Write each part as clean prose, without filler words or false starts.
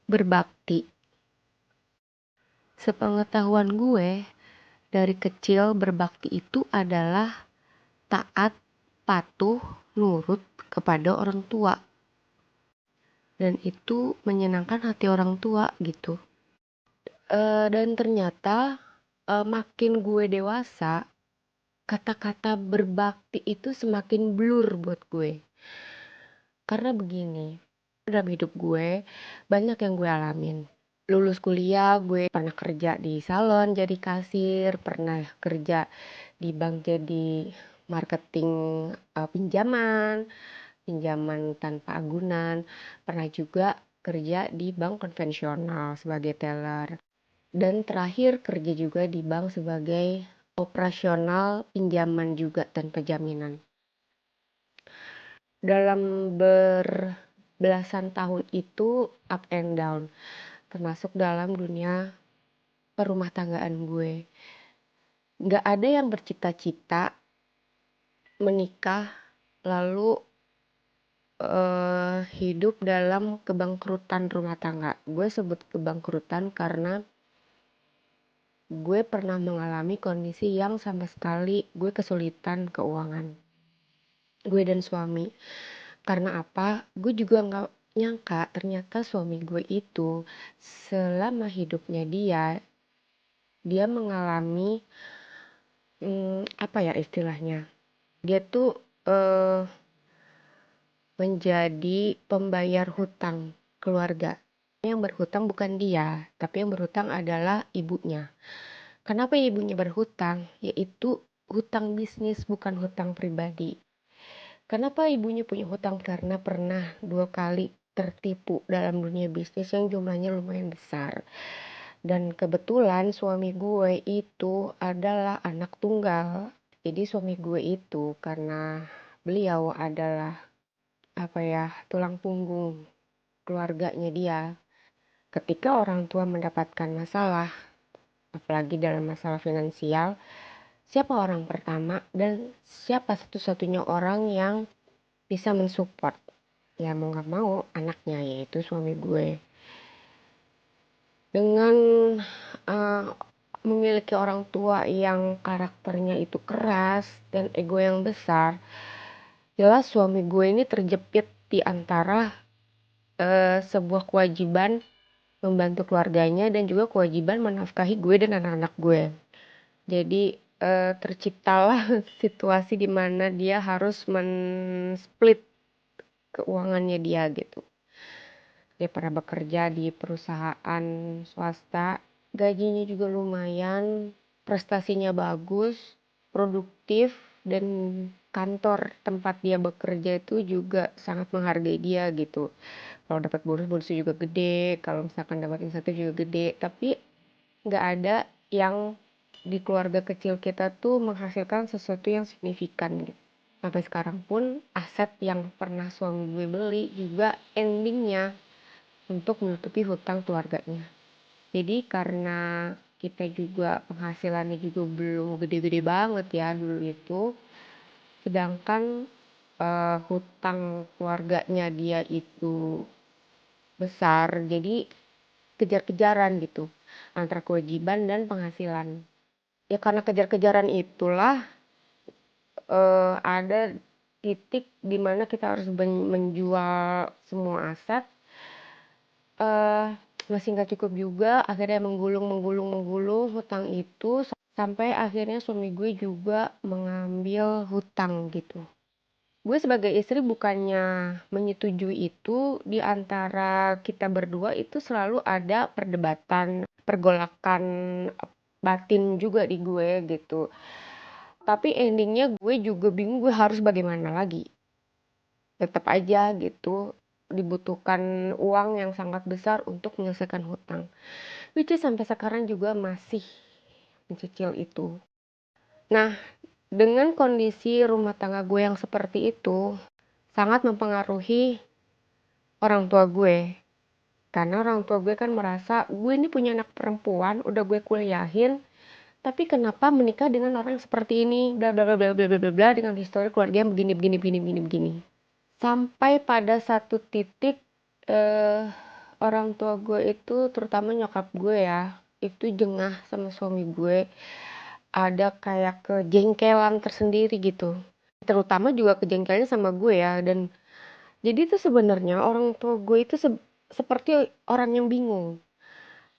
Berbakti. Sepengetahuan gue, dari kecil berbakti itu adalah taat, patuh, nurut kepada orang tua. Dan itu menyenangkan hati orang tua gitu. Dan ternyata makin gue dewasa, kata-kata berbakti itu semakin blur buat gue. Karena begini, dalam hidup gue banyak yang gue alamin. Lulus kuliah gue pernah kerja di salon jadi kasir, pernah kerja di bank jadi marketing pinjaman tanpa agunan, pernah juga kerja di bank konvensional sebagai teller, dan terakhir kerja juga di bank sebagai operasional pinjaman juga tanpa jaminan. Dalam berbelasan tahun itu up and down, termasuk dalam dunia perumah tanggaan gue. Gak ada yang bercita-cita menikah lalu hidup dalam kebangkrutan rumah tangga. Gue sebut kebangkrutan karena gue pernah mengalami kondisi yang sama sekali gue kesulitan keuangan. Gue dan suami. Karena apa? Gue juga gak nyangka ternyata suami gue itu selama hidupnya dia mengalami apa ya istilahnya, dia tuh menjadi pembayar hutang keluarga. Yang berhutang bukan dia, tapi yang berhutang adalah ibunya. Kenapa ibunya berhutang? Yaitu hutang bisnis, bukan hutang pribadi. Kenapa ibunya punya hutang? Karena pernah 2 kali tertipu dalam dunia bisnis yang jumlahnya lumayan besar. Dan kebetulan suami gue itu adalah anak tunggal. Jadi suami gue itu karena beliau adalah tulang punggung keluarganya dia. Ketika orang tua mendapatkan masalah, apalagi dalam masalah finansial, siapa orang pertama dan siapa satu-satunya orang yang bisa mensupport? Ya mau gak mau anaknya, yaitu suami gue. Dengan memiliki orang tua yang karakternya itu keras dan ego yang besar, jelas suami gue ini terjepit di antara sebuah kewajiban membantu keluarganya dan juga kewajiban menafkahi gue dan anak-anak gue. Jadi terciptalah situasi di mana dia harus men-split keuangannya dia gitu. Dia pernah bekerja di perusahaan swasta, gajinya juga lumayan, prestasinya bagus, produktif, dan kantor tempat dia bekerja itu juga sangat menghargai dia gitu. Kalau dapat bonusnya juga gede, kalau misalkan dapat insentif juga gede, tapi nggak ada yang di keluarga kecil kita tuh menghasilkan sesuatu yang signifikan gitu. Sampai sekarang pun aset yang pernah suami gue beli juga endingnya untuk menutupi hutang keluarganya. Jadi karena kita juga penghasilannya juga belum gede-gede banget ya dulu itu, sedangkan hutang keluarganya dia itu besar, jadi kejar-kejaran gitu antara kewajiban dan penghasilan. Ya karena kejar-kejaran itulah ada titik dimana kita harus menjual semua aset, masih nggak cukup juga, akhirnya menggulung hutang itu sampai akhirnya suami gue juga mengambil hutang gitu. Gue sebagai istri bukannya menyetujui itu, di antara kita berdua itu selalu ada perdebatan, pergolakan batin juga di gue gitu. Tapi endingnya gue juga bingung gue harus bagaimana lagi. Tetap aja gitu dibutuhkan uang yang sangat besar untuk menyelesaikan hutang. Which is sampai sekarang juga masih mencicil itu. Nah, dengan kondisi rumah tangga gue yang seperti itu, sangat mempengaruhi orang tua gue. Karena orang tua gue kan merasa gue ini punya anak perempuan, udah gue kuliahin, tapi kenapa menikah dengan orang yang seperti ini, bla bla bla bla bla bla bla, dengan histori keluarga yang begini. Sampai pada satu titik orang tua gue itu, terutama nyokap gue ya, itu jengah sama suami gue. Ada kayak kejengkelan tersendiri gitu. Terutama juga kejengkelannya sama gue ya. Dan jadi itu sebenarnya orang tua gue itu seperti orang yang bingung.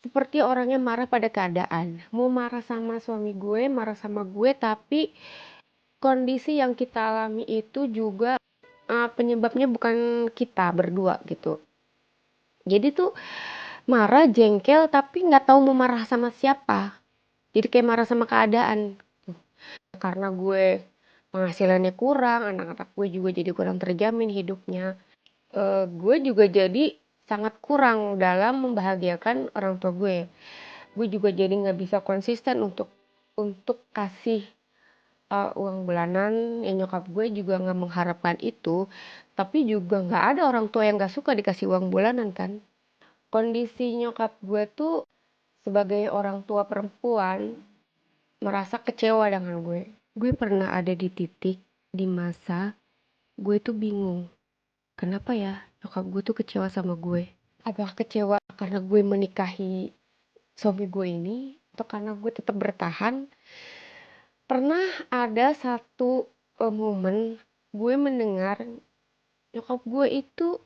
Seperti orang yang marah pada keadaan. Mau marah sama suami gue, marah sama gue, tapi kondisi yang kita alami itu juga penyebabnya bukan kita berdua gitu. Jadi tuh marah, jengkel, tapi nggak tahu mau marah sama siapa. Jadi kayak marah sama keadaan. Karena gue penghasilannya kurang, anak-anak gue juga jadi kurang terjamin hidupnya. Gue juga jadi sangat kurang dalam membahagiakan orang tua gue. Gue juga jadi nggak bisa konsisten untuk kasih uang bulanan. Ya nyokap gue juga nggak mengharapkan itu, tapi juga nggak ada orang tua yang nggak suka dikasih uang bulanan kan. Kondisi nyokap gue tuh sebagai orang tua perempuan merasa kecewa dengan gue. Gue pernah ada di titik di masa gue tuh bingung. Kenapa ya nyokap gue tuh kecewa sama gue? Apakah kecewa karena gue menikahi suami gue ini? Atau karena gue tetap bertahan? Pernah ada satu momen gue mendengar nyokap gue itu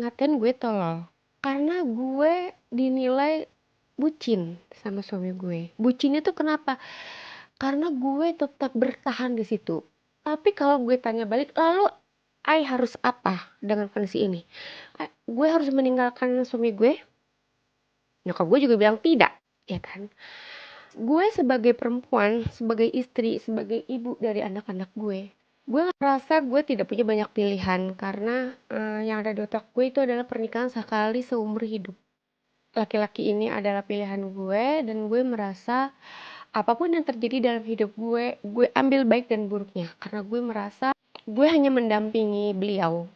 ngatain gue tolol. Karena gue dinilai bucin sama suami gue. Bucinnya tuh kenapa? Karena gue tetap bertahan di situ. Tapi kalau gue tanya balik, lalu I harus apa dengan kondisi ini? Gue harus meninggalkan suami gue? Nyokap gue juga bilang tidak, ya kan? Gue sebagai perempuan, sebagai istri, sebagai ibu dari anak-anak gue ngerasa gue tidak punya banyak pilihan karena yang ada di otak gue itu adalah pernikahan sekali seumur hidup. Laki-laki ini adalah pilihan gue dan gue merasa apapun yang terjadi dalam hidup gue ambil baik dan buruknya. Karena gue merasa gue hanya mendampingi beliau.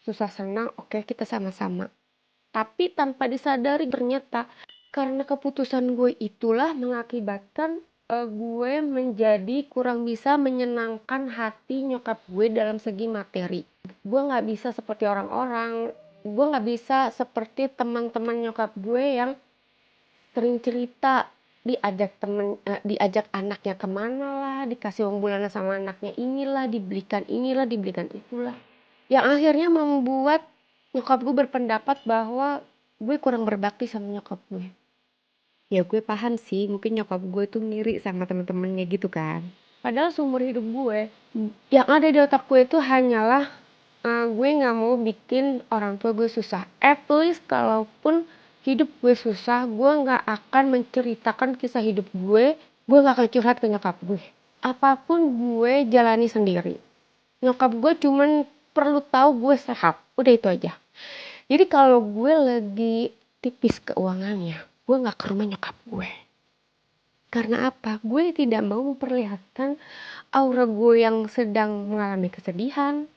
Susah senang, oke kita sama-sama. Tapi tanpa disadari ternyata karena keputusan gue itulah mengakibatkan gue menjadi kurang bisa menyenangkan hati nyokap gue dalam segi materi. Gue gak bisa seperti orang-orang, gue gak bisa seperti teman-teman nyokap gue yang sering cerita diajak anaknya kemana lah, dikasih uang bulanan sama anaknya inilah, dibelikan itulah. Yang akhirnya membuat nyokap gue berpendapat bahwa gue kurang berbakti sama nyokap gue. Ya gue paham sih, mungkin nyokap gue tuh ngiri sama temen-temennya gitu kan. Padahal seumur hidup gue, yang ada di otak gue itu hanyalah gue gak mau bikin orang tua gue susah. At least kalaupun hidup gue susah, gue gak akan menceritakan kisah hidup gue gak akan curhat ke nyokap gue. Apapun gue jalani sendiri. Nyokap gue cuman perlu tahu gue sehat, udah itu aja. Jadi kalau gue lagi tipis keuangannya, gue gak ke rumah nyokap gue. Karena apa? Gue tidak mau memperlihatkan aura gue yang sedang mengalami kesedihan,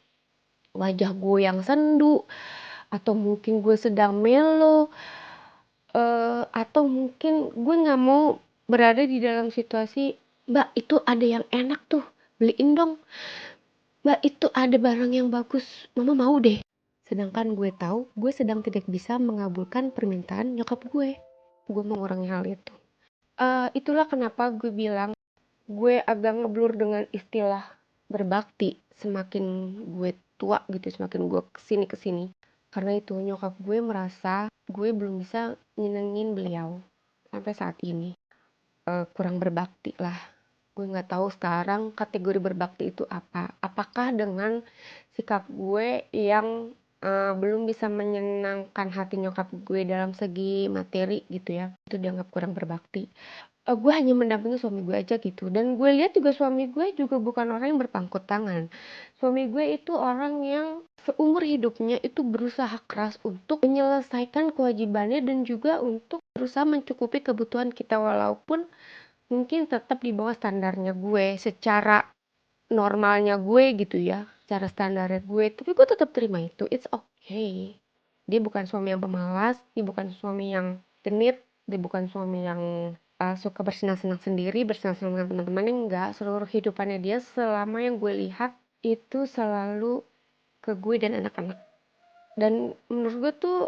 wajah gue yang sendu, atau mungkin gue sedang melo, atau mungkin gue gak mau berada di dalam situasi, Mbak itu ada yang enak tuh, beliin dong. Mbak itu ada barang yang bagus, mama mau deh. Sedangkan gue tahu gue sedang tidak bisa mengabulkan permintaan nyokap gue. Gue mengurangi hal itu. Itulah kenapa gue bilang gue agak ngeblur dengan istilah berbakti. Semakin gue tua gitu, semakin gue kesini. Karena itu nyokap gue merasa gue belum bisa nyenengin beliau sampai saat ini. Kurang berbakti lah. Gue nggak tahu sekarang kategori berbakti itu apa. Apakah dengan sikap gue yang belum bisa menyenangkan hati nyokap gue dalam segi materi gitu ya, itu dianggap kurang berbakti. Gue hanya mendampingi suami gue aja gitu. Dan gue lihat juga suami gue juga bukan orang yang berpangku tangan. Suami gue itu orang yang seumur hidupnya itu berusaha keras untuk menyelesaikan kewajibannya dan juga untuk berusaha mencukupi kebutuhan kita walaupun mungkin tetap di bawah standarnya gue secara normalnya gue gitu ya, secara standarnya gue, tapi gue tetap terima itu. It's okay. Dia bukan suami yang pemalas, dia bukan suami yang genit, dia bukan suami yang suka bersenang-senang sendiri, bersenang-senang dengan teman-temannya. Enggak, seluruh hidupannya dia selama yang gue lihat itu selalu ke gue dan anak-anak. Dan menurut gue tuh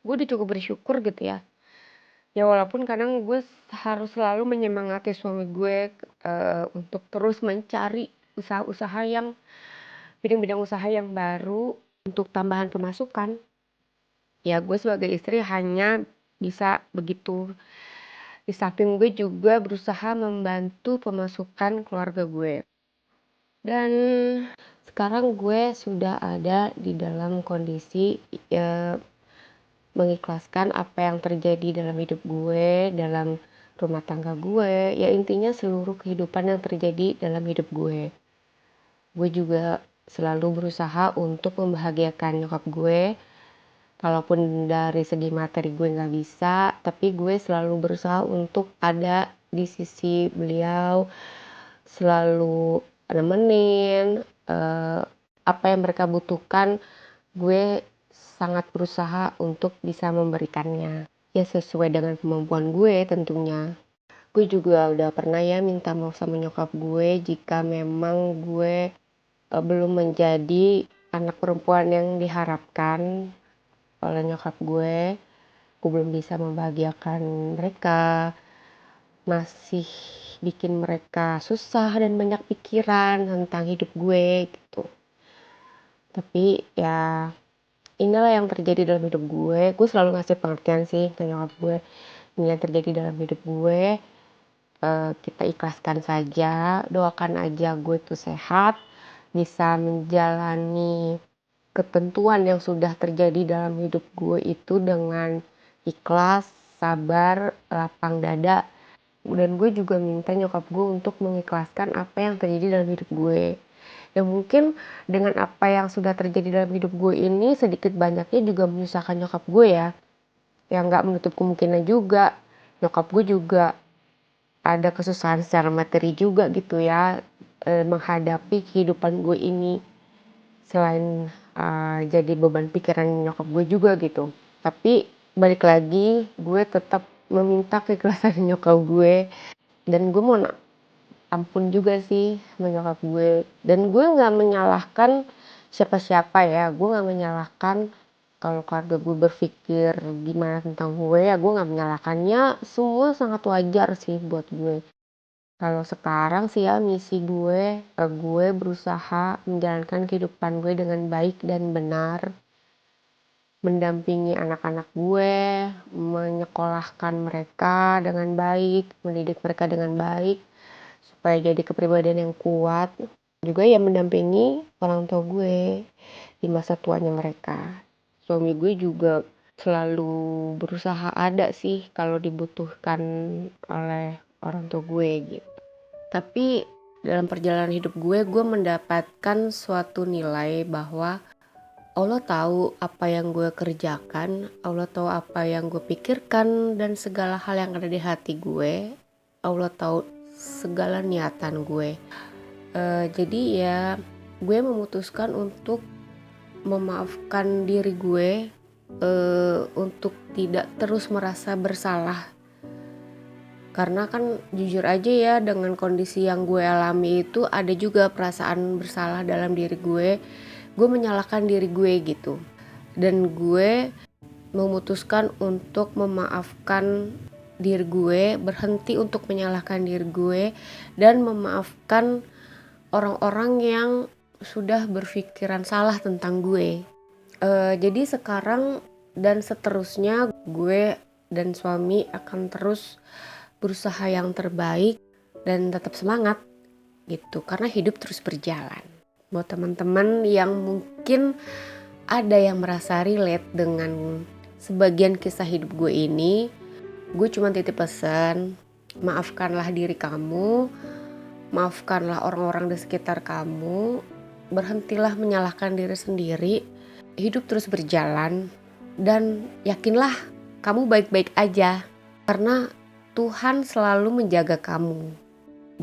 gue udah cukup bersyukur gitu ya. Ya walaupun kadang gue harus selalu menyemangati suami gue untuk terus mencari usaha-usaha yang bidang-bidang usaha yang baru untuk tambahan pemasukan. Ya gue sebagai istri hanya bisa begitu. Di samping gue juga berusaha membantu pemasukan keluarga gue. Dan sekarang gue sudah ada di dalam kondisi mengikhlaskan apa yang terjadi dalam hidup gue, dalam rumah tangga gue, ya intinya seluruh kehidupan yang terjadi dalam hidup gue. Gue juga selalu berusaha untuk membahagiakan nyokap gue. Kalaupun dari segi materi gue gak bisa, tapi gue selalu berusaha untuk ada di sisi beliau, selalu nemenin, apa yang mereka butuhkan, gue sangat berusaha untuk bisa memberikannya. Ya sesuai dengan kemampuan gue tentunya. Gue juga udah pernah ya minta maaf sama nyokap gue jika memang gue belum menjadi anak perempuan yang diharapkan oleh nyokap gue. Gue belum bisa membahagiakan mereka, masih bikin mereka susah dan banyak pikiran tentang hidup gue gitu. Tapi ya inilah yang terjadi dalam hidup gue. Gue selalu ngasih pengertian sih ke nyokap gue. Ini yang terjadi dalam hidup gue. Kita ikhlaskan saja, doakan aja gue tuh sehat, bisa menjalani ketentuan yang sudah terjadi dalam hidup gue itu dengan ikhlas, sabar, lapang dada. Dan gue juga minta nyokap gue untuk mengikhlaskan apa yang terjadi dalam hidup gue. Dan mungkin dengan apa yang sudah terjadi dalam hidup gue ini sedikit banyaknya juga menyusahkan nyokap gue ya. Yang gak menutup kemungkinan juga nyokap gue juga ada kesusahan secara materi juga gitu ya, menghadapi kehidupan gue ini. Selain jadi beban pikiran nyokap gue juga gitu. Tapi balik lagi gue tetap meminta keikhlasan nyokap gue. Dan gue mau ampun juga sih sama nyokap gue. Dan gue gak menyalahkan siapa-siapa ya. Gue gak menyalahkan kalau keluarga gue berpikir gimana tentang gue, ya gue gak menyalahkannya. Semua sangat wajar sih buat gue. Kalau sekarang sih ya misi gue berusaha menjalankan kehidupan gue dengan baik dan benar. Mendampingi anak-anak gue, menyekolahkan mereka dengan baik, mendidik mereka dengan baik, supaya jadi kepribadian yang kuat. Juga ya mendampingi orang tua gue di masa tuanya mereka. Suami gue juga selalu berusaha ada sih kalau dibutuhkan oleh orang tua gue gitu. Tapi dalam perjalanan hidup gue mendapatkan suatu nilai bahwa Allah tahu apa yang gue kerjakan, Allah tahu apa yang gue pikirkan dan segala hal yang ada di hati gue. Allah tahu segala niatan gue. Jadi ya gue memutuskan untuk memaafkan diri gue, untuk tidak terus merasa bersalah. Karena kan jujur aja ya dengan kondisi yang gue alami itu ada juga perasaan bersalah dalam diri gue. Gue menyalahkan diri gue gitu. Dan gue memutuskan untuk memaafkan diri gue, berhenti untuk menyalahkan diri gue dan memaafkan orang-orang yang sudah berpikiran salah tentang gue. Jadi sekarang dan seterusnya gue dan suami akan terus berusaha yang terbaik dan tetap semangat gitu karena hidup terus berjalan. Buat teman-teman yang mungkin ada yang merasa relate dengan sebagian kisah hidup gue ini, gue cuma titip pesan, maafkanlah diri kamu, maafkanlah orang-orang di sekitar kamu, berhentilah menyalahkan diri sendiri, hidup terus berjalan dan yakinlah kamu baik-baik aja karena Tuhan selalu menjaga kamu.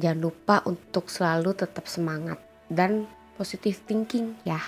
Jangan lupa untuk selalu tetap semangat dan positive thinking ya.